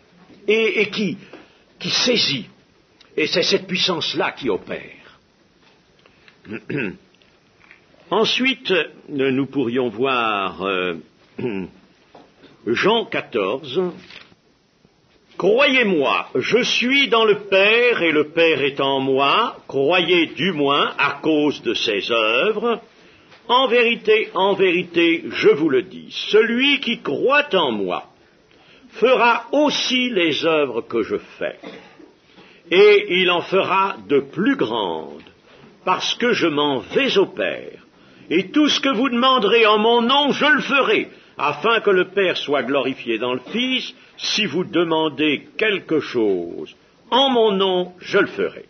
et qui saisit. Et c'est cette puissance-là qui opère. Ensuite, nous pourrions voir Jean 14. Croyez-moi, je suis dans le Père et le Père est en moi, croyez du moins à cause de ses œuvres. En vérité, je vous le dis, celui qui croit en moi fera aussi les œuvres que je fais, et il en fera de plus grandes, parce que je m'en vais au Père, et tout ce que vous demanderez en mon nom, je le ferai, afin que le Père soit glorifié dans le Fils. Si vous demandez quelque chose en mon nom, je le ferai.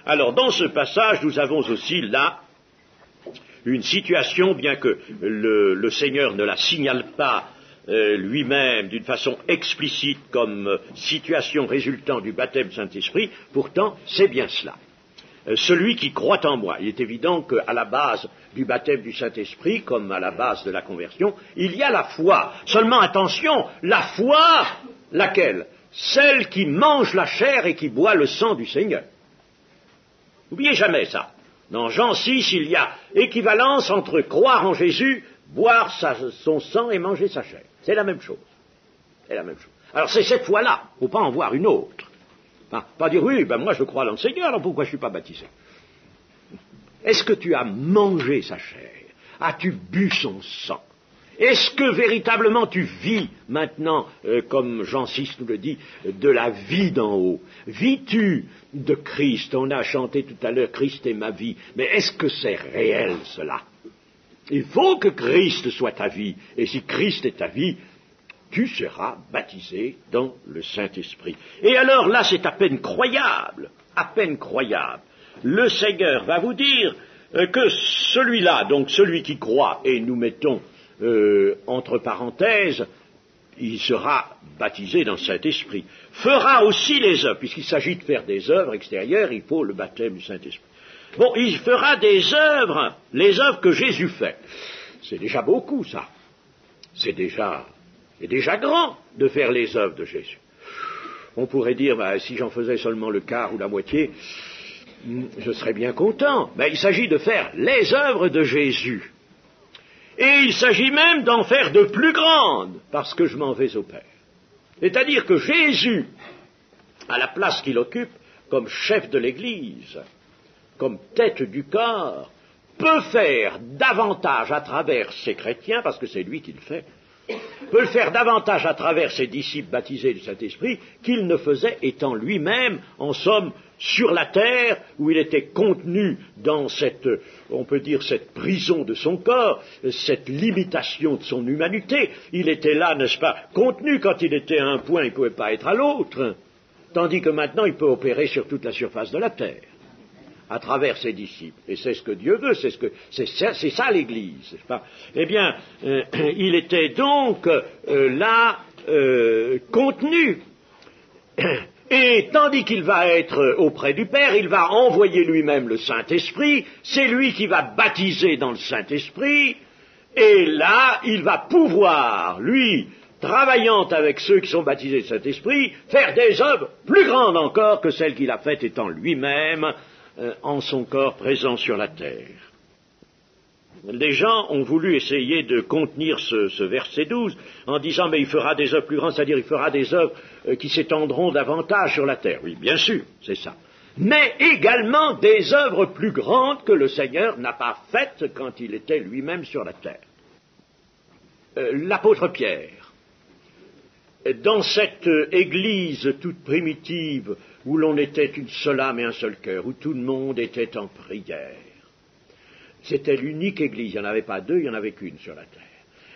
Alors, dans ce passage, nous avons aussi là une situation, bien que le Seigneur ne la signale pas lui-même d'une façon explicite comme situation résultant du baptême du Saint-Esprit, pourtant c'est bien cela. Celui qui croit en moi, il est évident qu'à la base du baptême du Saint-Esprit, comme à la base de la conversion, il y a la foi. Seulement attention, la foi, laquelle? Celle qui mange la chair et qui boit le sang du Seigneur. N'oubliez jamais ça. Dans Jean 6, il y a équivalence entre croire en Jésus, boire son sang et manger sa chair. C'est la même chose. Alors c'est cette foi-là, il ne faut pas en voir une autre. Enfin, pas dire, oui, moi je crois dans le Seigneur, alors pourquoi je ne suis pas baptisé? Est-ce que tu as mangé sa chair? As-tu bu son sang? Est-ce que véritablement tu vis maintenant, comme Jean 6 nous le dit, de la vie d'en haut? Vis-tu de Christ? On a chanté tout à l'heure, Christ est ma vie. Mais est-ce que c'est réel cela? Il faut que Christ soit ta vie. Et si Christ est ta vie, tu seras baptisé dans le Saint-Esprit. Et alors là, c'est à peine croyable. Le Seigneur va vous dire que celui-là, donc celui qui croit, et nous mettons entre parenthèses, il sera baptisé dans le Saint-Esprit, fera aussi les œuvres, puisqu'il s'agit de faire des œuvres extérieures, il faut le baptême du Saint-Esprit. Bon, il fera des œuvres, les œuvres que Jésus fait. C'est déjà beaucoup, ça. C'est déjà grand de faire les œuvres de Jésus. On pourrait dire, si j'en faisais seulement le quart ou la moitié, je serais bien content. Mais il s'agit de faire les œuvres de Jésus. Et il s'agit même d'en faire de plus grandes, parce que je m'en vais au Père. C'est-à-dire que Jésus, à la place qu'il occupe, comme chef de l'Église, comme tête du corps, peut faire davantage à travers ses chrétiens, parce que c'est lui qui le fait, peut le faire davantage à travers ses disciples baptisés du Saint-Esprit qu'il ne faisait étant lui-même, en somme, sur la terre, où il était contenu dans cette, on peut dire, cette prison de son corps, cette limitation de son humanité. Il était là, n'est-ce pas, contenu quand il était à un point, il ne pouvait pas être à l'autre, tandis que maintenant il peut opérer sur toute la surface de la terre. à travers ses disciples. Et c'est ce que Dieu veut, c'est ça l'Église, n'est-ce pas? Eh bien, il était donc là contenu. Et tandis qu'il va être auprès du Père, il va envoyer lui-même le Saint-Esprit, c'est lui qui va baptiser dans le Saint-Esprit, et là, il va pouvoir, lui, travaillant avec ceux qui sont baptisés du Saint-Esprit, faire des œuvres plus grandes encore que celles qu'il a faites étant lui-même en son corps présent sur la terre. Les gens ont voulu essayer de contenir ce verset 12 en disant mais il fera des œuvres plus grandes, c'est-à-dire il fera des œuvres qui s'étendront davantage sur la terre. Oui, bien sûr, c'est ça. Mais également des œuvres plus grandes que le Seigneur n'a pas faites quand il était lui-même sur la terre. L'apôtre Pierre, dans cette église toute primitive où l'on était une seule âme et un seul cœur, où tout le monde était en prière, c'était l'unique église, il n'y en avait pas deux, il n'y en avait qu'une sur la terre.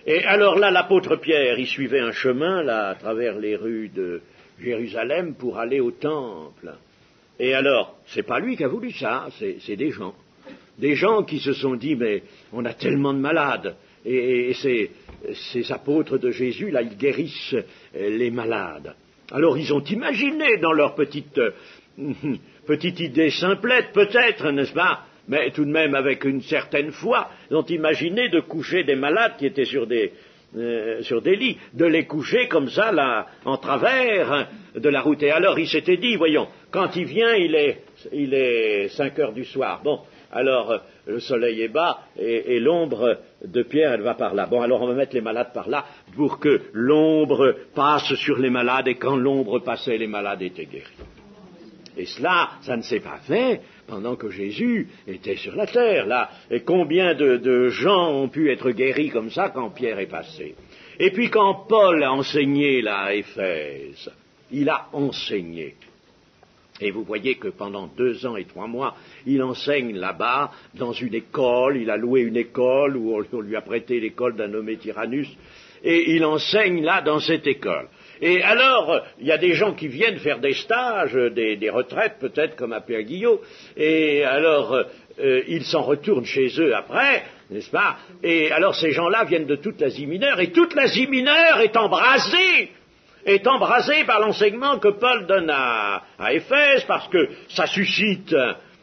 Et alors là, l'apôtre Pierre, il suivait un chemin, là, à travers les rues de Jérusalem pour aller au temple. Et alors, c'est pas lui qui a voulu ça, c'est des gens. Des gens qui se sont dit, mais on a tellement de malades, et ces apôtres de Jésus, là, ils guérissent les malades. Alors ils ont imaginé dans leur petite idée simplette, peut-être, n'est-ce pas, mais tout de même avec une certaine foi, ils ont imaginé de coucher des malades qui étaient sur des lits, de les coucher comme ça, là, en travers de la route. Et alors il s'était dit, voyons, quand il vient, il est 5 heures du soir. Bon, alors le soleil est bas et l'ombre de Pierre, elle va par là. Bon, alors on va mettre les malades par là pour que l'ombre passe sur les malades, et quand l'ombre passait, les malades étaient guéris. Et cela, ça ne s'est pas fait pendant que Jésus était sur la terre, là. Et combien de gens ont pu être guéris comme ça quand Pierre est passé. Et puis quand Paul a enseigné là à Éphèse, il a enseigné. Et vous voyez que pendant 2 ans et 3 mois, il enseigne là-bas, dans une école, il a loué une école, où on lui a prêté l'école d'un nommé Tyrannus, et il enseigne là dans cette école. Et alors, il y a des gens qui viennent faire des stages, des retraites peut-être comme à Père-Guillot, et alors ils s'en retournent chez eux après, n'est-ce pas? Et alors ces gens-là viennent de toute l'Asie mineure, et toute l'Asie mineure est embrasée par l'enseignement que Paul donne à Éphèse, parce que ça suscite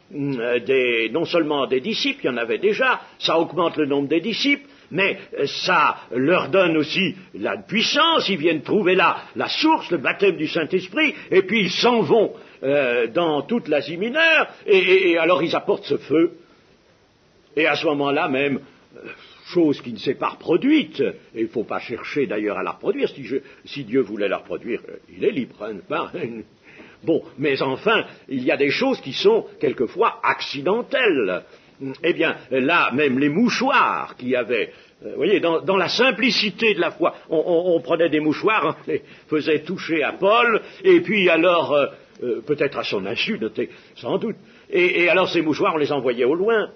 non seulement des disciples, il y en avait déjà, ça augmente le nombre des disciples, mais ça leur donne aussi la puissance, ils viennent trouver là la source, le baptême du Saint-Esprit, et puis ils s'en vont dans toute l'Asie mineure, et alors ils apportent ce feu, et à ce moment-là même, chose qui ne s'est pas reproduite, et il ne faut pas chercher d'ailleurs à la reproduire, si Dieu voulait la reproduire, il est libre, hein, bon, mais enfin, il y a des choses qui sont quelquefois accidentelles. Eh bien, là, même les mouchoirs qu'il y avait, vous voyez, dans la simplicité de la foi, on prenait des mouchoirs, on les faisait toucher à Paul, et puis alors, peut-être à son insu, sans doute, et alors ces mouchoirs, on les envoyait au loin,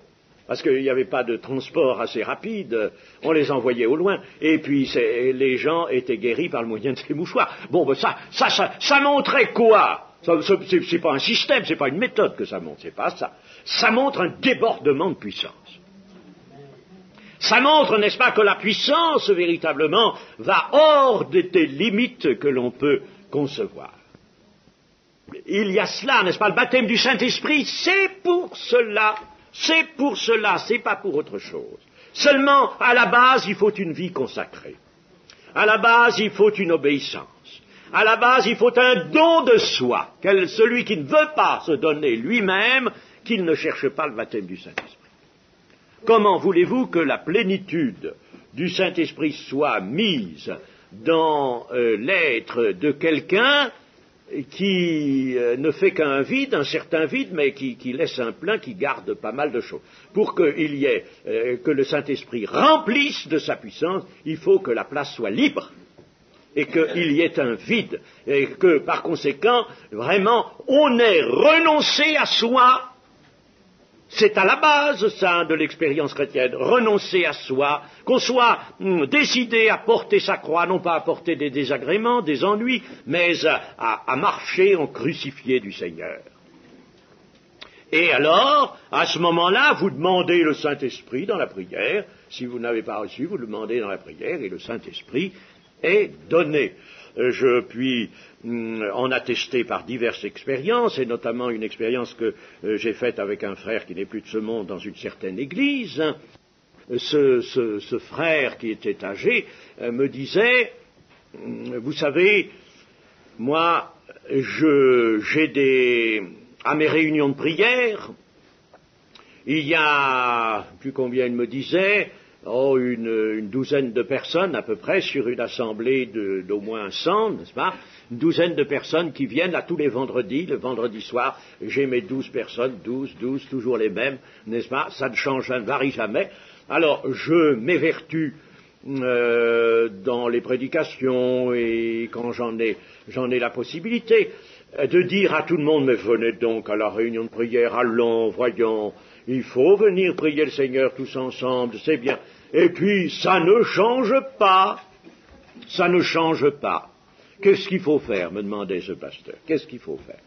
parce qu'il n'y avait pas de transport assez rapide, on les envoyait au loin, et puis les gens étaient guéris par le moyen de ces mouchoirs. Bon, ben ça montrait quoi? C'est pas un système, c'est pas une méthode que ça montre, c'est pas ça. Ça montre un débordement de puissance. Ça montre, n'est-ce pas, que la puissance, véritablement, va hors des limites que l'on peut concevoir. Il y a cela, n'est-ce pas, le baptême du Saint-Esprit, c'est pour cela, c'est pas pour autre chose. Seulement, à la base, il faut une vie consacrée. À la base, il faut une obéissance. À la base, il faut un don de soi. Celui qui ne veut pas se donner lui-même, qu'il ne cherche pas le baptême du Saint-Esprit. Comment voulez-vous que la plénitude du Saint-Esprit soit mise dans l'être de quelqu'un qui ne fait qu'un vide, un certain vide, mais qui laisse un plein, qui garde pas mal de choses. Pour qu'il y ait, que le Saint-Esprit remplisse de sa puissance, il faut que la place soit libre. Et qu'il y ait un vide, et que par conséquent, vraiment, on ait renoncé à soi. C'est à la base, ça, de l'expérience chrétienne, renoncer à soi, qu'on soit décidé à porter sa croix, non pas à porter des désagréments, des ennuis, mais à marcher en crucifié du Seigneur. Et alors, à ce moment-là, vous demandez le Saint-Esprit dans la prière. Si vous n'avez pas reçu, vous le demandez dans la prière et le Saint-Esprit est donné. Je puis en attester par diverses expériences, et notamment une expérience que j'ai faite avec un frère qui n'est plus de ce monde dans une certaine église. Ce frère qui était âgé me disait, vous savez, moi, à mes réunions de prière, il y a, plus combien il me disait, une douzaine de personnes à peu près sur une assemblée d'au moins 100, n'est-ce pas? Une douzaine de personnes qui viennent là tous les vendredis, le vendredi soir, j'ai mes 12 personnes, 12, toujours les mêmes, n'est-ce pas? Ça ne change, ça ne varie jamais. Alors, je m'évertue dans les prédications et quand j'en ai la possibilité de dire à tout le monde, mais venez donc à la réunion de prière, allons, voyons, il faut venir prier le Seigneur tous ensemble, c'est bien. Et puis, ça ne change pas. Ça ne change pas. Qu'est-ce qu'il faut faire, me demandait ce pasteur. Qu'est-ce qu'il faut faire?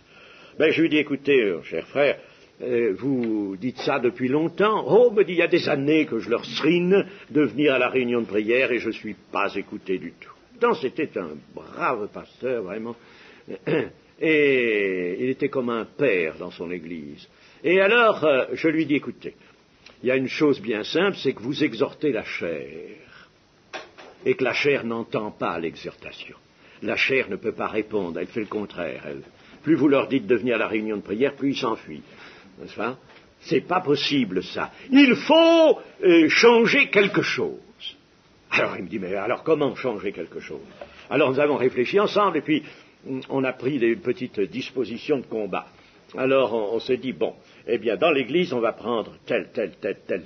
Ben, je lui dis, écoutez, cher frère, vous dites ça depuis longtemps. Oh, me dit, il y a des années que je leur srine de venir à la réunion de prière et je ne suis pas écouté du tout. Pourtant, c'était un brave pasteur, vraiment. Et il était comme un père dans son église. Et alors, je lui dis, écoutez, il y a une chose bien simple, c'est que vous exhortez la chair, et que la chair n'entend pas l'exhortation. La chair ne peut pas répondre, elle fait le contraire. Plus vous leur dites de venir à la réunion de prière, plus ils s'enfuient. N'est-ce pas? C'est pas possible, ça. Il faut changer quelque chose. Alors il me dit, mais alors comment changer quelque chose? Alors nous avons réfléchi ensemble, et puis on a pris des petites dispositions de combat. Alors on s'est dit, bon, eh bien dans l'église on va prendre telle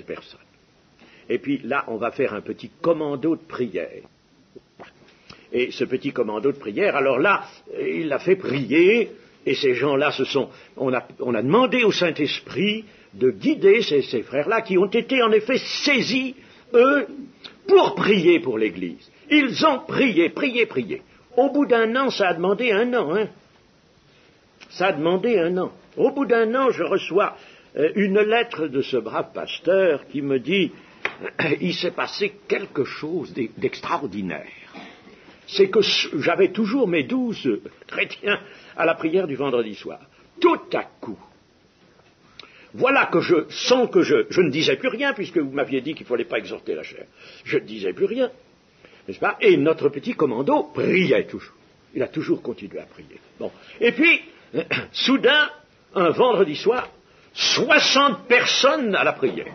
personne. Et puis là on va faire un petit commando de prière. Et ce petit commando de prière, alors là, il l'a fait prier, et ces gens-là on a demandé au Saint-Esprit de guider ces frères-là qui ont été en effet saisis, eux, pour prier pour l'église. Ils ont prié. Au bout d'un an, ça a demandé un an, hein. Ça a demandé un an. Au bout d'un an, je reçois une lettre de ce brave pasteur qui me dit il s'est passé quelque chose d'extraordinaire. C'est que j'avais toujours mes 12 chrétiens à la prière du vendredi soir. Tout à coup, voilà que je sens que je ne disais plus rien, puisque vous m'aviez dit qu'il ne fallait pas exhorter la chair. Je ne disais plus rien, n'est-ce pas? Et notre petit commando priait toujours. Il a toujours continué à prier. Bon. Et puis, soudain, un vendredi soir, 60 personnes à la prière.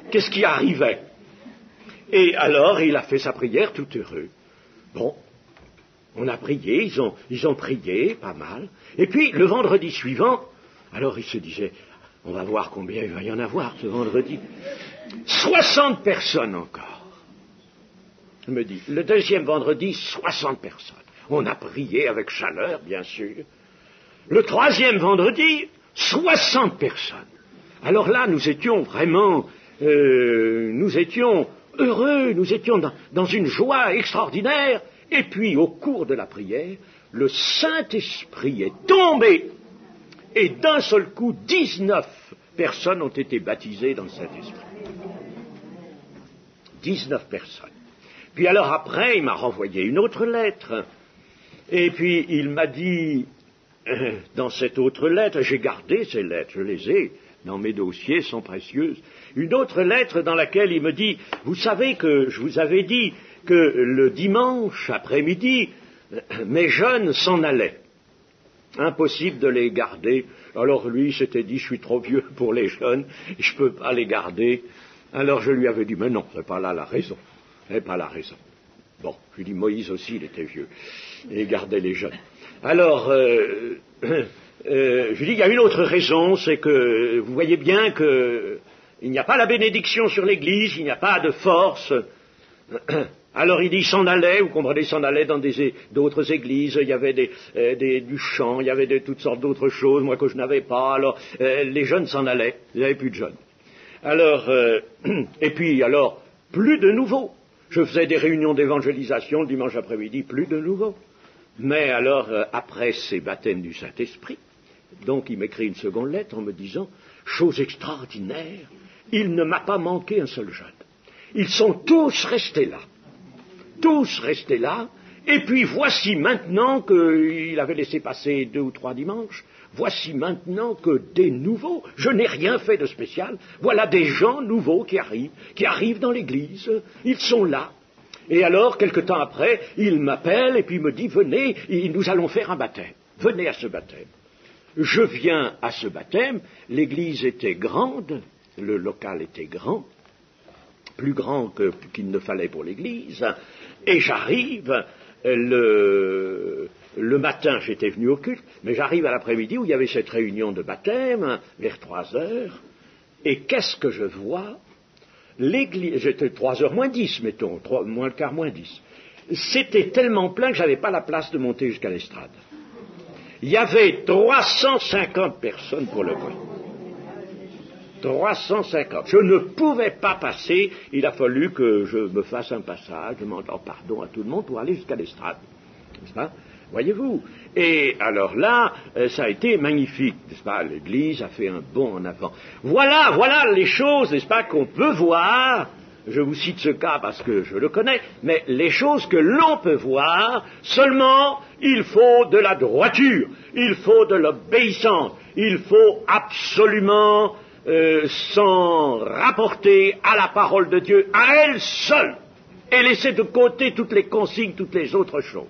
Qu'est-ce qui arrivait? Et alors, il a fait sa prière tout heureux. Bon, on a prié, ils ont prié, pas mal. Et puis, le vendredi suivant, alors il se disait, on va voir combien il va y en avoir ce vendredi. 60 personnes encore. Il me dit, le deuxième vendredi, 60 personnes. On a prié avec chaleur, bien sûr. Le troisième vendredi, 60 personnes. Alors là, nous étions vraiment, nous étions heureux, nous étions dans une joie extraordinaire. Et puis, au cours de la prière, le Saint-Esprit est tombé. Et d'un seul coup, 19 personnes ont été baptisées dans le Saint-Esprit. 19 personnes. Puis alors après, il m'a renvoyé une autre lettre. Et puis, il m'a dit, dans cette autre lettre, j'ai gardé ces lettres, je les ai dans mes dossiers, sont précieuses. Une autre lettre dans laquelle il me dit, vous savez que je vous avais dit que le dimanche après-midi, mes jeunes s'en allaient. Impossible de les garder. Alors lui, il s'était dit, je suis trop vieux pour les jeunes, je ne peux pas les garder. Alors je lui avais dit, mais non, c'est pas là la raison. C'est pas la raison. Bon, je lui dis, Moïse aussi, il était vieux, et il gardait les jeunes. Alors, je lui dis, il y a une autre raison, c'est que vous voyez bien qu'il n'y a pas la bénédiction sur l'Église, il n'y a pas de force. Alors il dit, il s'en allait, vous comprenez, il s'en allait dans d'autres églises, il y avait du chant, il y avait toutes sortes d'autres choses, moi que je n'avais pas, alors les jeunes s'en allaient, il n'y avait plus de jeunes. Alors, et puis alors, plus de nouveau. Je faisais des réunions d'évangélisation le dimanche après-midi, plus de nouveau. Mais alors, après ces baptêmes du Saint-Esprit, Donc il m'écrit une seconde lettre en me disant, chose extraordinaire, il ne m'a pas manqué un seul jeune. Ils sont tous restés là. Tous restés là. Et puis voici maintenant qu'il avait laissé passer 2 ou 3 dimanches, voici maintenant que des nouveaux, je n'ai rien fait de spécial, voilà des gens nouveaux qui arrivent dans l'église, ils sont là. Et alors, quelque temps après, il m'appelle et puis me dit, venez, nous allons faire un baptême, venez à ce baptême. Je viens à ce baptême, l'église était grande, le local était grand, plus grand qu'il ne fallait pour l'église, et j'arrive, le matin j'étais venu au culte, mais j'arrive à l'après-midi où il y avait cette réunion de baptême, vers 3 heures, et qu'est-ce que je vois? L'église, j'étais 3 heures moins 10, mettons, moins le quart moins 10. C'était tellement plein que je n'avais pas la place de monter jusqu'à l'estrade. Il y avait 350 personnes pour le vote. 350. Je ne pouvais pas passer, il a fallu que je me fasse un passage, demandant pardon à tout le monde pour aller jusqu'à l'estrade. N'est-ce pas? Voyez-vous? Et alors là, ça a été magnifique, n'est-ce pas? L'Église a fait un bond en avant. Voilà les choses, n'est-ce pas, qu'on peut voir. Je vous cite ce cas parce que je le connais, mais les choses que l'on peut voir, seulement il faut de la droiture, il faut de l'obéissance, il faut absolument s'en rapporter à la parole de Dieu, à elle seule, et laisser de côté toutes les consignes, toutes les autres choses.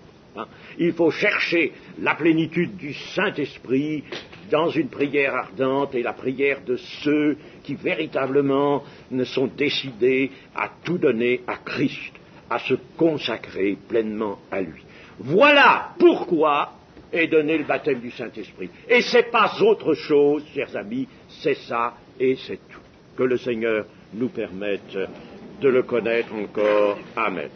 Il faut chercher la plénitude du Saint-Esprit dans une prière ardente et la prière de ceux qui véritablement ne sont décidés à tout donner à Christ, à se consacrer pleinement à lui. Voilà pourquoi est donné le baptême du Saint-Esprit. Et c'est pas autre chose, chers amis, c'est ça et c'est tout. Que le Seigneur nous permette de le connaître encore. Amen.